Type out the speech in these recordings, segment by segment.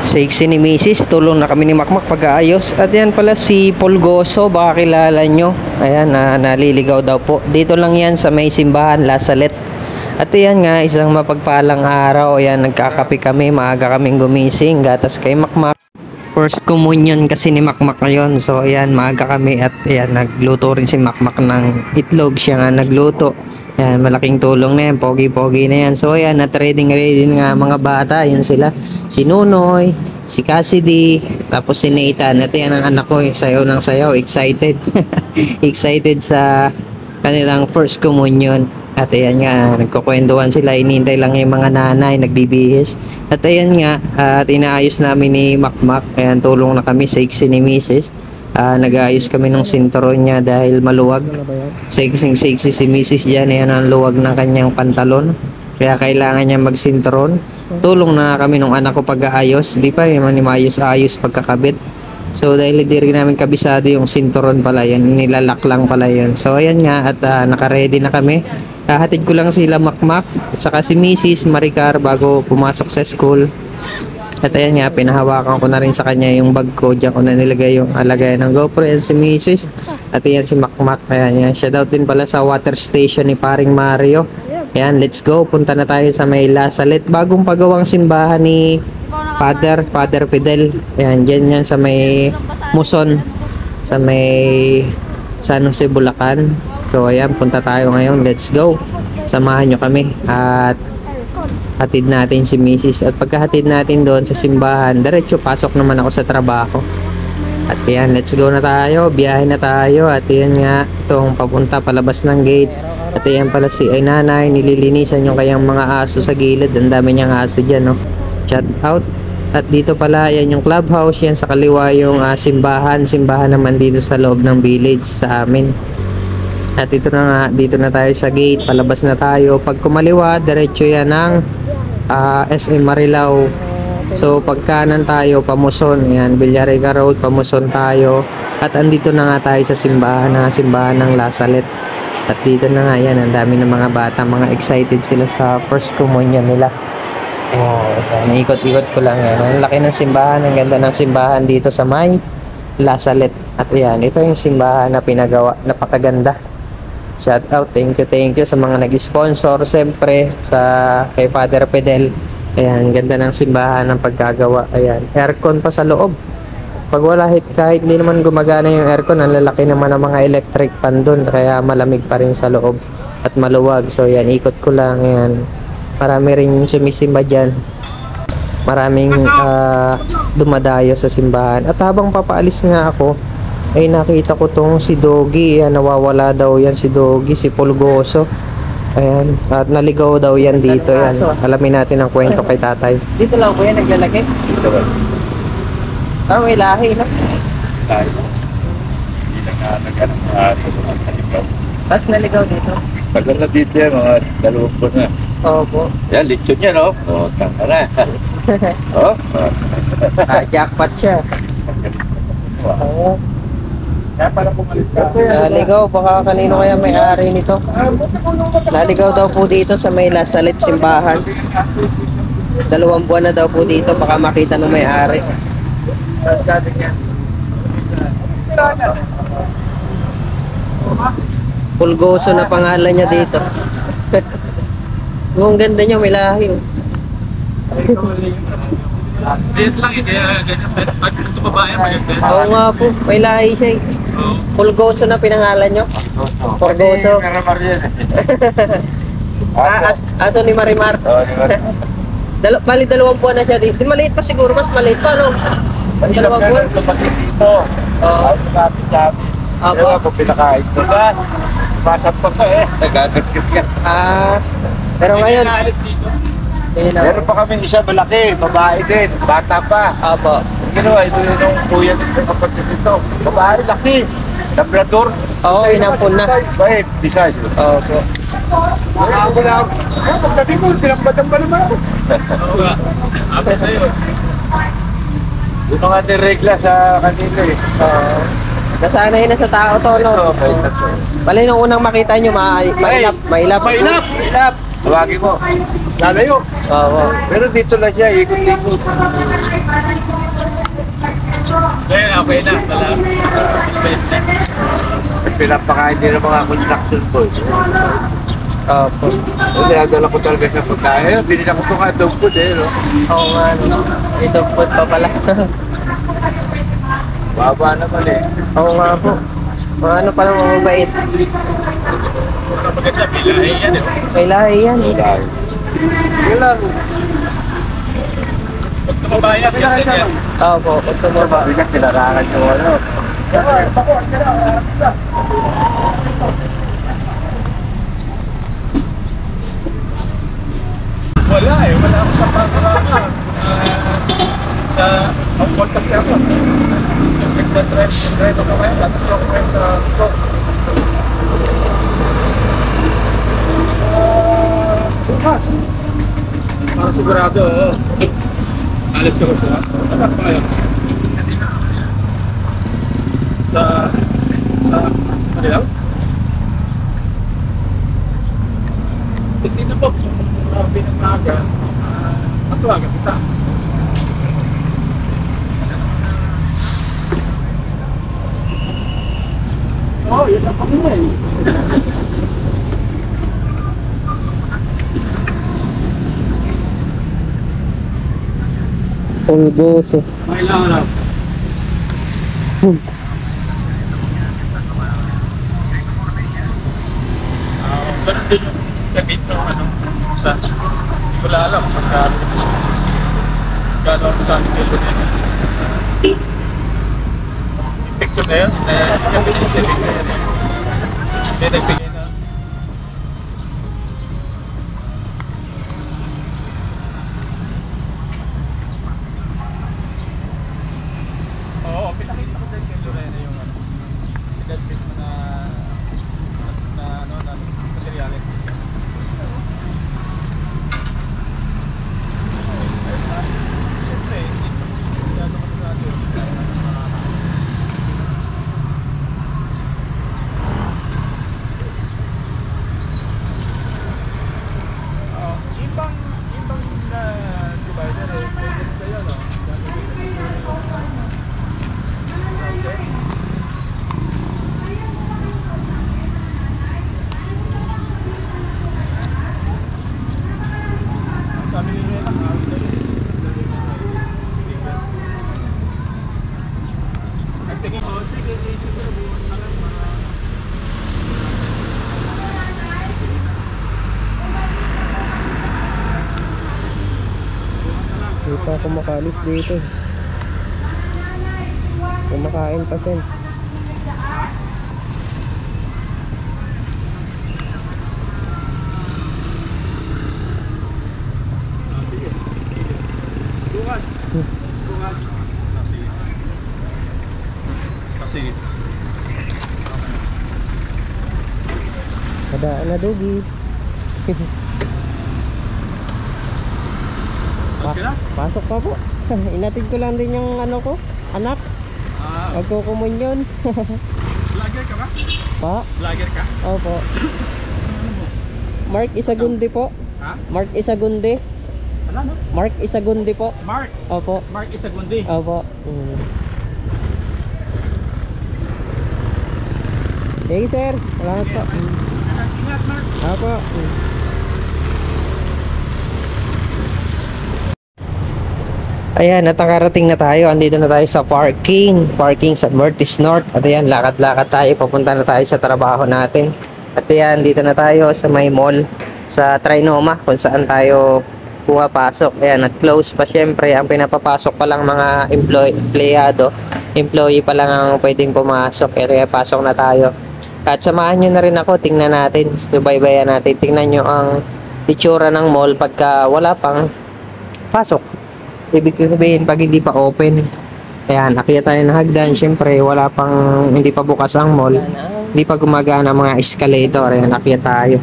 Sexy ni Mrs. Tulong na kami ni Makmak pag-aayos. At yan pala si Polgoso, baka kilala nyo. Ayan, naliligaw daw po. Dito lang yan sa may simbahan, Lasalet. At yan nga, isang mapagpalang araw. Ayan, nagkakape kami, maaga kaming gumising. Gatas kay Makmak. First communion kasi ni Makmak ngayon. So ayan, maaga kami at ayan, nagluto rin si Makmak ng itlog. Siya nga nagluto. Yan, malaking tulong na yan. Pogi-pogi na yan. So, ayan, ready nga mga bata. Yan sila. Si Nunoy, si Cassidy, tapos si Nathan. At yan ang anak ko. Sayaw ng sayaw. Excited. Excited sa kanilang first communion. At ayan nga, nagkukwentuhan sila. Inintay lang yung mga nanay, nagbibihis. At ayan nga, inaayos namin ni Makmak. Ayan, tulong na kami sa iksi ni Mrs. Nag-aayos kami ng sinturon niya dahil maluwag. Sexy si Mrs. dyan. Ayan ang luwag ng kanyang pantalon. Kaya kailangan niya magsinturon. Tulong na kami nung anak ko pag-aayos. Di pa naman maayos-ayos pagkakabit. So dahil hindi rin namin kabisado yung sinturon pala yun. Nilalak lang pala yun. So ayan nga at naka-ready na kami. Hatid ko lang sila Makmak at saka si Mrs. Maricar bago pumasok sa school. At ayan nga, pinahawakan ko na rin sa kanya yung bag ko. Diyan ko na nilagay yung alagay ng GoPro. Yan si Mrs. At ayan si Makmak. Ayan yan. Shoutout din pala sa water station ni Paring Mario. Ayan, let's go. Punta na tayo sa may Lasalet. Bagong pagawang simbahan ni Father Fidel. Ayan, dyan yan sa may Muson. Sa may San Jose, Bulacan. So ayan, punta tayo ngayon. Let's go. Samahan nyo kami. At hatid natin si Mrs. At pagkahatid natin doon sa simbahan, diretso pasok naman ako sa trabaho. At yan, let's go na tayo. Biyahe na tayo. At yan nga, itong papunta palabas ng gate. At yan pala si ay nanay, nililinisan yung kayang mga aso sa gilid. Ang dami niyang aso dyan, no? Shout out. At dito pala, yan yung clubhouse. Yan sa kaliwa yung simbahan. Simbahan naman dito sa loob ng village sa amin. At ito na nga, dito na tayo sa gate. Palabas na tayo. Pag kumaliwa, diretso yan ng SM Marilao. So pagkanan tayo Pamuson, yan Villarica Road, Pamuson tayo. At andito na nga tayo sa simbahan ng Lasalet. At dito na nga yan, ang dami ng mga bata, mga excited sila sa first communion nila. Oh, ikot-ikot ko lang yan. Ang laki ng simbahan, ang ganda ng simbahan dito sa may Lasalet. At yan, ito yung simbahan na pinagawa, napakaganda. Shout out, thank you sa mga nag-sponsor siyempre sa kay Father Fidel. Ayan, ganda ng simbahan ng pagkagawa. Ayan, aircon pa sa loob. Pag wala kahit hindi naman gumagana yung aircon, ang lalaki naman ng mga electric fan doon, kaya malamig pa rin sa loob at maluwag. So ayan, ikot ko lang. Ayan, marami rin sumisimba dyan. Maraming dumadayo sa simbahan. At habang papaalis nga ako, ay nakita ko tong si Doggy. Ayan, nawawala daw yan si Doggy, si Polgoso. Ayan, at naligaw daw yan dito. Ayan, alamin natin ang kwento kay tatay. Dito lang po yan naglalaki? Dito ba? May lahi, no? Lahi. Hindi na nga nag-anong naligaw. Tapos naligaw dito? Tagal na dito yan, mga 2 buwan na. Opo. Yan, lechon yan, no? O, tanga na. O? Jackpot siya. Oo. Kaya pala pumalit ka. Naligaw, baka kanino kaya may-ari nito. Naligaw daw po dito sa may Lasalet simbahan. 2 buwan na daw po dito, baka makita ng may-ari. Pulgoso na pangalan niya dito. Ang ganda niya, may lahi. Diyan lang eh, kaya ganyan. Pag gusto babae, maganda. Oo nga po, may lahi siya eh. Pulgoso na pinangalan nyo? Pulgoso. Aso ni Marimar. Oo, di ba? Bali 2 buwan na siya dito. Maliit pa siguro, mas maliit pa, no? 2 buwan. Tumating dito. Oo. Sabi. Apo. Ewan ko pinakain ko ba? Pasap pa pa eh. Nagagagit ka. Pero ngayon, meron pa kami isa malaki, babae din, bata pa. Apo. Ginawa, ito yung kuya nito, kapatid nito. Babae, laki. Labrador. Oo, inampun na. Baik, design. Opo. Ako na. Pagdating mo, tinampatan ba naman ako? Oo nga. Apo sa'yo. Yung mga regla sa kanila eh. Nasanay na sa tao to, no? Bali, nung unang makita nyo, mailap. Mailap. Tawagin mo. Lalayo. Oo. Pero dito lang siya, ikot-ikot. Ngayon, okay na. Pinapakain din ng mga construction boys. Opo. Dinadala ko talaga sa pagkain. Binila ko ito nga dog food no? Oo nga, no. May dog food pa pala. Baba naman Oo nga po. Mga ano pala mga mabait. Maganda, bilahe yan eh. May lahi yan. Yun lang. Pag tumabaya, yan din yan. Opo, pag tumaba. Bigat, pinarangan yung ano. Wala eh, wala ako sa panorama. Sa ang podcast ako. Nagtatrend ako kayo, tatlo ko kayo sa talk. Bukas. Para sigurado, oo. Alis ka ba sila? Nasaan pa kayo? Sa Manilaw? Titignan po kung pinamaga, matuwagan kita. Oh, yun ang pamilya eh. Pulgoso. Kailangan lang. Ganun din yung kabit ng ano, sa, hindi ko lang alam, magkano sa ating kilo na yun. Yung picture na yun, kabit mo sa picture na yun. May nagbigay na. Oo, pinakita ko din kay Lorena yung ano, pinagpit mo na ano, na materials. Siyempre, hindi masyado masyado yung kaya ng mga ibang na divider eh, pwede rin sa'yo, no? Gagawin kasi siguro yung okay. Sabi ni Rena, kawin na rin. Sticker. Ay, sige. Oh, sige. Siguro buwan na lang mga... Hindi pa kumakalis dito. Kumakain pa siya. Ah, sige. Bukas. Bukas. Ah, sige. Ah, sige. Kadaan na dugi. Sila? Pasok pa po. Inatid ko lang din yung ano ko, anak. Ah, Magkukumunyon. vlogger ka ba? Pa? Vlogger ka? Opo. Mark Isagundi po. Ha? Mark Isagundi. Ano, no? Mark Isagundi po. Mark. Opo. Mark Isagundi. Opo. Thank you, sir. Salamat po. Ingat, Mark. Opo. Ayan, at nakarating na tayo. Andito na tayo sa parking sa Vertis North. At ayan, lakad-lakad tayo. Papunta na tayo sa trabaho natin. At ayan, dito na tayo sa may mall sa Trinoma kung saan tayo pumapasok. Ayan, at close pa syempre. Ang pinapapasok pa lang mga empleyado. Employee pa lang ang pwedeng pumasok. Kaya pasok na tayo. At samahan nyo na rin ako. Tingnan natin. Subaybayan natin. Tingnan nyo ang itsura ng mall pagka wala pang pasok. Ibig sabihin pag hindi pa open. Ayan, akyat tayo ng hagdan. Siyempre, wala pang, hindi pa bukas ang mall. Hindi pa gumagana ang mga escalator. Ayan, akyat tayo.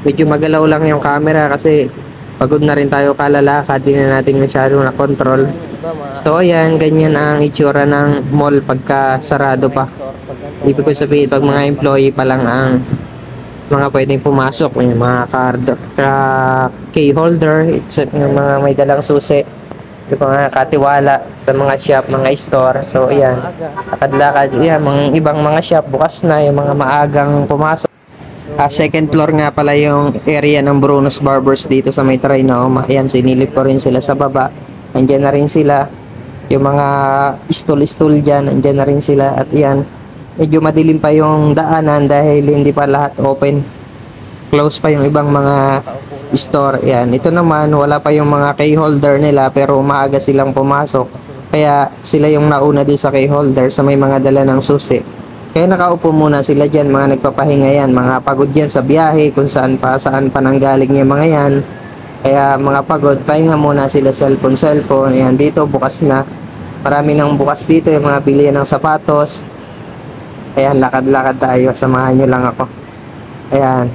Medyo magalaw lang yung camera kasi pagod na rin tayo kalalakad. Hindi na natin masyado na control. So, ayan, ganyan ang itsura ng mall pagka sarado pa. Ibig ko sabihin, pag mga employee pa lang ang mga pwedeng pumasok, may mga card, key holder, yung mga may dalang susi, yung mga katiwala sa mga shop, mga store. So ayan, lakad-lakad, yan, mga ibang mga shop bukas na, yung mga maagang pumasok. Second floor nga pala yung area ng Bruno's Barbers dito sa may Trinoma. Ayan, sinilip ko rin sila sa baba. Andyan na rin sila. Yung mga stool-stool dyan, andyan na rin sila. At yan, medyo madilim pa yung daanan dahil hindi pa lahat open. Close pa yung ibang mga store. Yan, ito naman, wala pa yung mga key holder nila pero maaga silang pumasok. Kaya sila yung nauna din sa key holder sa may mga dala ng susi. Kaya nakaupo muna sila dyan, mga nagpapahinga yan, mga pagod yan sa biyahe, kung saan pa nanggaling yung mga yan. Kaya mga pagod, pahinga muna sila cellphone. Ayan, dito bukas na. Marami nang bukas dito, yung mga bilihan ng sapatos. Ayan, lakad-lakad tayo, samahan nyo lang ako. Ayan.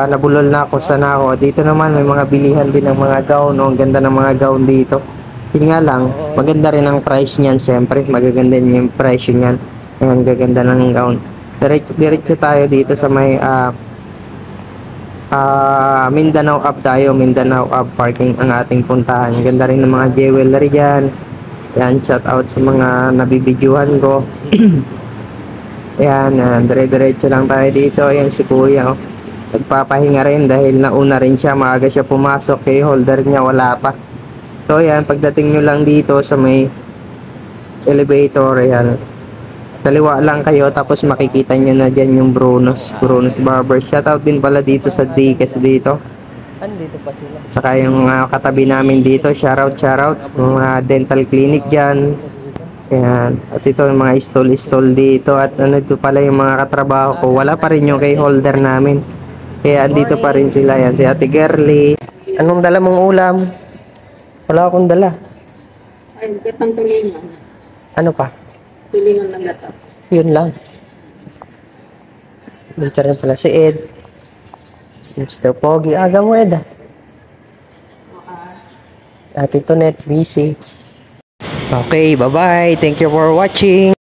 Nabulol na ako, sana ako. Dito naman may mga bilihan din ng mga gown. Ang ganda ng mga gown dito. Yun nga lang, maganda rin ang price niyan, syempre. Magaganda din yung price niyan. Ayan, gaganda ng gown. Diretso tayo dito sa may Mindanao Up tayo. Mindanao Up parking ang ating puntahan. Ganda rin ng mga jewelry dyan. Ayan, shout out sa mga nabibidyohan ko. Ayan, dire-diretso lang tayo dito. Ayan si kuya, oh. Nagpapahinga rin dahil nauna rin siya. Maaga siya pumasok. Kay holder niya wala pa. So ayan, pagdating nyo lang dito sa may elevator, ayan, kaliwa lang kayo tapos makikita nyo na dyan yung Bruno's Barber. Shoutout din pala dito sa Dicas dito. Andito pa sila. Saka yung katabi namin dito, shoutout, mga dental clinic dyan. Ayan, at ito yung mga stall dito. At ano ito pala yung mga katrabaho ko, wala pa rin yung kay holder namin. Kaya andito pa rin sila, yan, si Ate Girly. Anong dala mong ulam? Wala akong dala. Ay, gatang tulingan. Ano pa? Tulingan ng gata. Yun lang. Dito rin pala si Ed. Si Mr. Pogi. Aga mo, Ed. At ito net, busy. Okay, bye-bye. Thank you for watching.